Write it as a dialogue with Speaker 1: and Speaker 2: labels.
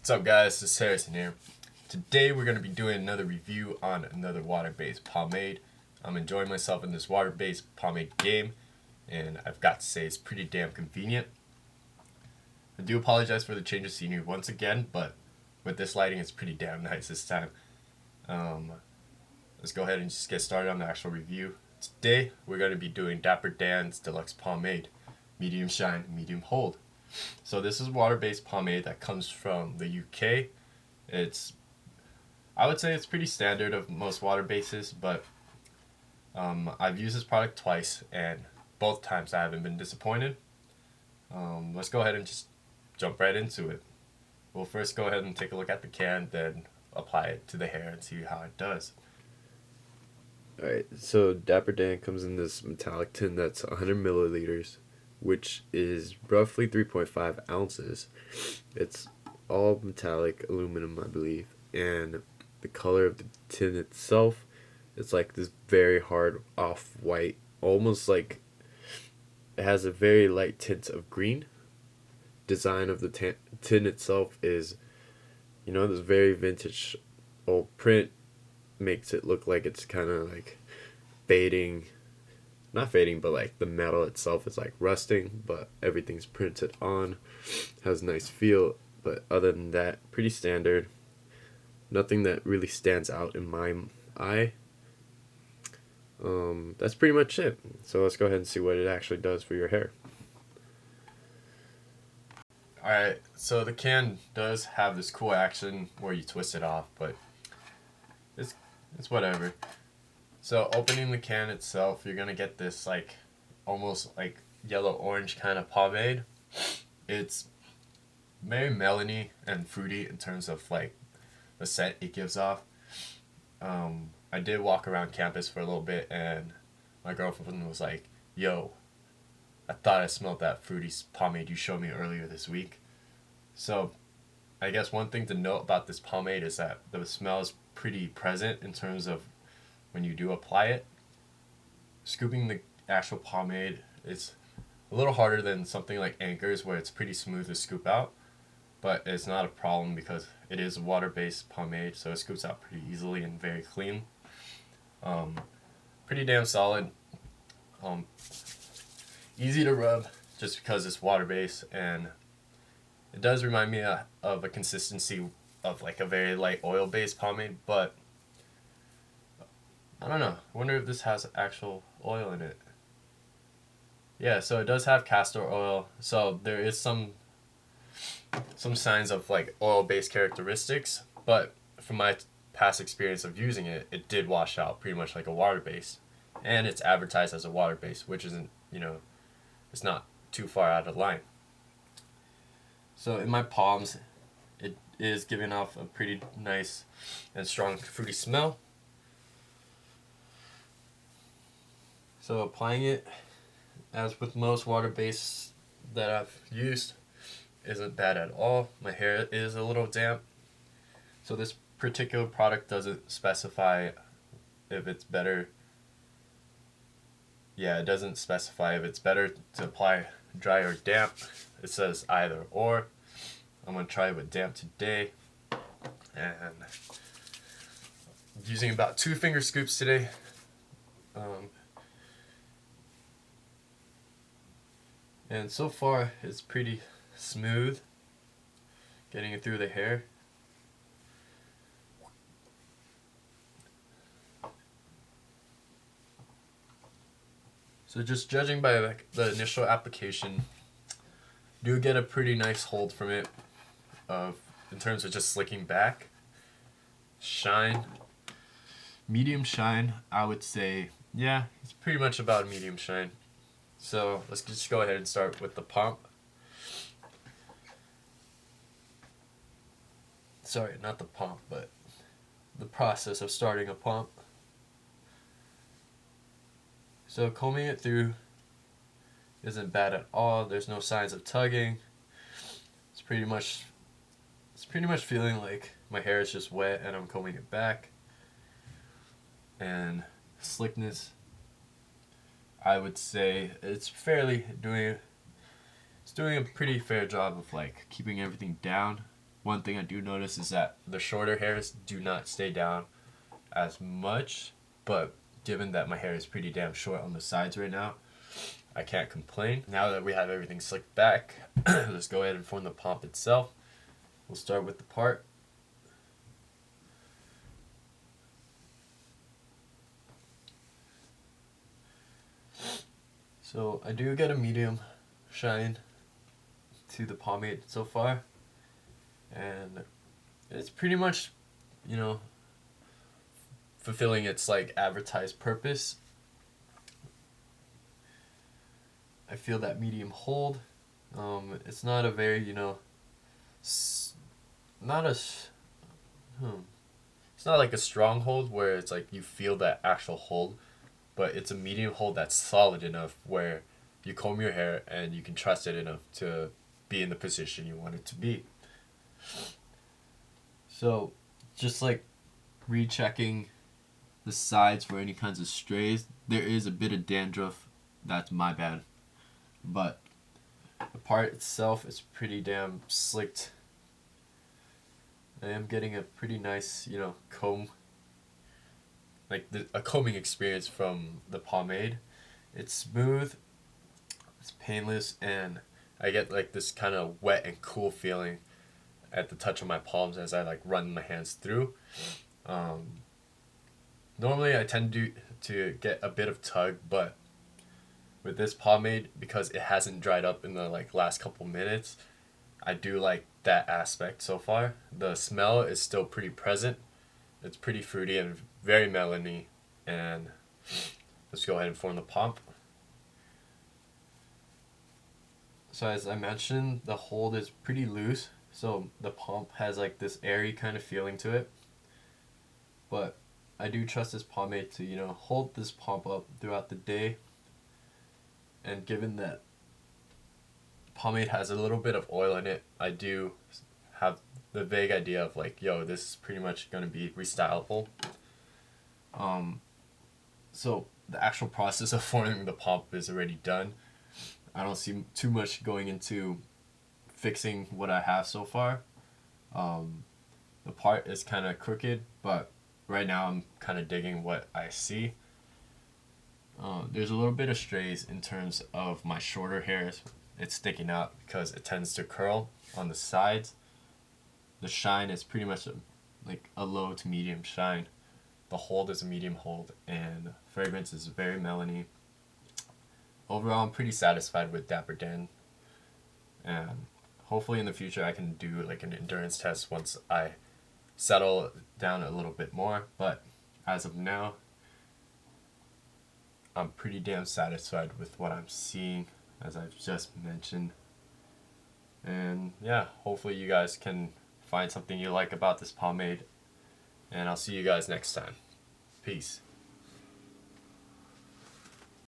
Speaker 1: What's up guys, this is Harrison here. Today we're going to be doing another review on another water-based pomade. I'm enjoying myself in this water-based pomade game, and I've got to say it's pretty damn convenient. I do apologize for the change of scenery once again, but with this lighting it's pretty damn nice this time. Let's go ahead and just get started on the actual review. Today we're going to be doing Dapper Deluxe Pomade, medium shine, medium hold. So this is water-based pomade that comes from the UK. I would say it's pretty standard of most water bases, but I've used this product twice, and both times I haven't been disappointed. Let's go ahead and just jump right into it. We'll first go ahead and take a look at the can, then apply it to the hair and see how it does.
Speaker 2: Alright, so Dapper Dan comes in this metallic tin that's 100 milliliters, which is roughly 3.5 ounces. It's all metallic aluminum, I believe, and the color of the tin itself, it's like this very hard off-white, almost like it has a very light tint of green. Design of the tin itself is, this very vintage old print makes it look like it's kind of like fading. Not fading, but like the metal itself is like rusting, but everything's printed on, has a nice feel. But other than that, pretty standard. Nothing that really stands out in my eye. That's pretty much it. So let's go ahead and see what it actually does for your hair.
Speaker 1: Alright, so the can does have this cool action where you twist it off, but it's whatever. So opening the can itself, you're gonna get this like almost like yellow orange kind of pomade. It's very melony and fruity in terms of like the scent it gives off. I did walk around campus for a little bit, and my girlfriend was like, "Yo, I thought I smelled that fruity pomade you showed me earlier this week." So I guess one thing to note about this pomade is that the smell is pretty present in terms of when you do apply it. Scooping the actual pomade is a little harder than something like Anchor's, where it's pretty smooth to scoop out, but it's not a problem because it is a water-based pomade, so it scoops out pretty easily and very clean. Pretty damn solid. Easy to rub just because it's water-based, and it does remind me of a consistency of like a very light oil-based pomade, but I don't know. I wonder if this has actual oil in it. Yeah, so it does have castor oil, so there is some signs of like oil-based characteristics, but from my past experience of using it, it did wash out pretty much like a water base, and it's advertised as a water base, which isn't, it's not too far out of line. So in my palms, it is giving off a pretty nice and strong fruity smell. So applying it, as with most water bases that I've used, isn't bad at all. My hair is a little damp, so this particular product doesn't specify if it's better. Yeah, it doesn't specify if it's better to apply dry or damp. It says either or. I'm going to try it with damp today, and using about 2 finger scoops today. And so far it's pretty smooth getting it through the hair. So just judging by like the initial application, do get a pretty nice hold from it in terms of just slicking back. Shine, medium shine, I would say. Yeah, it's pretty much about a medium shine. So let's just go ahead and start with the Pomp. Sorry, not the Pomp, but the process of starting a Pomp. So combing it through isn't bad at all. There's no signs of tugging. It's pretty much feeling like my hair is just wet and I'm combing it back. And slickness, I would say it's doing a pretty fair job of like keeping everything down. one thing I do notice is that the shorter hairs do not stay down as much, but given that my hair is pretty damn short on the sides right now, I can't complain. Now that we have everything slicked back, let's go ahead and form the pomp itself. We'll start with the part. So I do get a medium shine to the pomade so far, and it's pretty much, you know, fulfilling its like advertised purpose. I feel that medium hold. It's not a very, you know, not a, it's not like a strong hold where it's like you feel that actual hold, but it's a medium hold that's solid enough where you comb your hair and you can trust it enough to be in the position you want it to be. So just like rechecking the sides for any kinds of strays. There is a bit of dandruff. That's my bad. But the part itself is pretty damn slicked. I am getting a pretty nice, you know, comb, like a combing experience from the pomade. It's smooth, it's painless, and I get like this kind of wet and cool feeling at the touch of my palms as I like run my hands through. Normally I tend to get a bit of tug, but with this pomade, because it hasn't dried up in the like last couple minutes, I do like that aspect so far. The smell is still pretty present. It's pretty fruity and very melony. And let's go ahead and form the pomp. So as I mentioned, the hold is pretty loose, so the pomp has like this airy kind of feeling to it. But I do trust this pomade to, you know, hold this pomp up throughout the day. And given that pomade has a little bit of oil in it, I do have the vague idea of like, yo, this is pretty much going to be restylable. So the actual process of forming the pomp is already done. I don't see too much going into fixing what I have so far. The part is kind of crooked, but right now I'm kind of digging what I see. There's a little bit of strays in terms of my shorter hairs. It's sticking out because it tends to curl on the sides. The shine is pretty much like a low to medium shine. The hold is a medium hold, and fragrance is very melony. Overall, I'm pretty satisfied with Dapper Dan, and hopefully in the future I can do like an endurance test once I settle down a little bit more. But as of now, I'm pretty damn satisfied with what I'm seeing, as I've just mentioned. And yeah, hopefully you guys can find something you like about this pomade, and I'll see you guys next time. Peace.